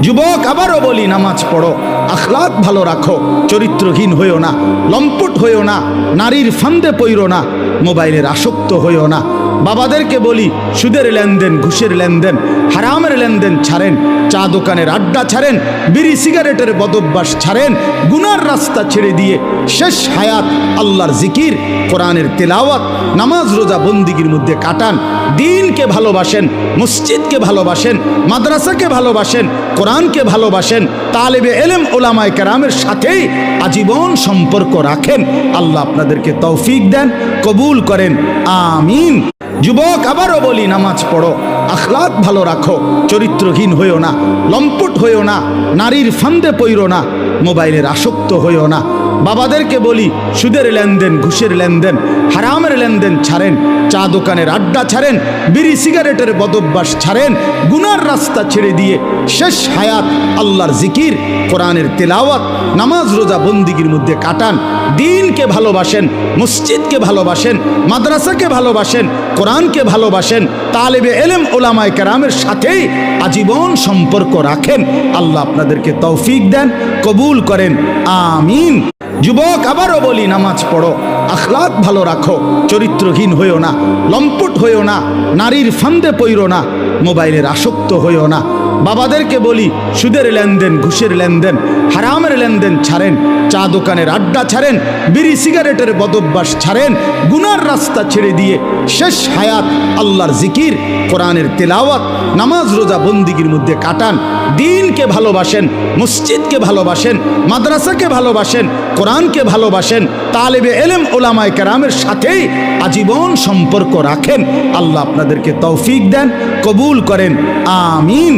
যুবক আবারও বলি, নামাজ পড়ো, আখলাক ভালো রাখো, চরিত্রহীন হইও না, লম্পট হইও না, নারীর ফান্দে পইরো না, মোবাইলের আসক্ত হইও না। বাবাদেরকে বলি, সুদের লেনদেন, ঘুষের লেনদেন, হারামের লেনদেন ছাড়েন, চা দোকানের আড্ডা ছাড়েন, বিড়ি সিগারেটের বদভ্যাস ছাড়েন, গুনার রাস্তা ছেড়ে দিয়ে শেষ হায়াত আল্লাহর জিকির, কোরআনের তেলাওয়াত, নামাজ রোজা বন্দিগির মধ্যে কাটান। দ্বীনকে ভালোবাসেন, মসজিদকে ভালোবাসেন, মাদ্রাসাকে ভালোবাসেন, কোরআনকে ভালোবাসেন, তালেবে এলেম ওলামায়ে কেরামের সাথেই আজীবন সম্পর্ক রাখেন। আল্লাহ আপনাদেরকে তৌফিক দেন, কবুল করেন, আমিন। যুবক আবারও বলি, নামাজ পড়ো, আখলাক ভালো রাখো, চরিত্রহীন হইও না, লম্পট হইও না, নারীর ফান্দে পইরো না, মোবাইলের আসক্ত হইও না। বাবাদেরকে বলি, সুদের লেনদেন, ঘুষের লেনদেন, হারামের লেনদেন ছাড়েন, চা দোকানের আড্ডা ছাড়েন, বিড়ি সিগারেটের বদভ্যাস ছাড়েন, গুনার রাস্তা ছেড়ে দিয়ে শেষ হায়াত আল্লাহর জিকির, কোরআনের তেলাওয়াত, নামাজ রোজা বন্দিগির মধ্যে কাটান। দ্বীনকে ভালোবাসেন, মসজিদকে ভালোবাসেন, মাদ্রাসাকে ভালোবাসেন, কোরআনকে ভালোবাসেন, তালেবে এলেম ওলামায়ে কেরামের সাথেই আজীবন সম্পর্ক রাখেন। আল্লাহ আপনাদেরকে তৌফিক দেন, কবুল করেন, আমিন। যুবক আবারও বলি, নামাজ পড়ো, আখলাক ভালো রাখো, চরিত্রহীন হইও না, লম্পট হইও না, নারীর ফান্দে পইরো না, মোবাইলের আসক্ত হইও না। বাবাদেরকে বলি, সুদের লেনদেন, ঘুষের লেনদেন, হারামের লেনদেন ছাড়েন, চা দোকানের আড্ডা ছাড়েন, বিড়ি সিগারেটের বদভ্যাস ছাড়েন, গুনার রাস্তা ছেড়ে দিয়ে শেষ হায়াত আল্লাহর জিকির, কোরআনের তেলাওয়াত, নামাজ রোজা বন্দিগির মধ্যে কাটান। দ্বীনকে ভালোবাসেন, মসজিদকে ভালোবাসেন, মাদ্রাসাকে ভালোবাসেন, কোরআনকে ভালোবাসেন, তালেবে এলেম ওলামায়ে কেরামের সাথেই আজীবন সম্পর্ক রাখেন। আল্লাহ আপনাদেরকে তৌফিক দেন, কবুল করেন, আমিন।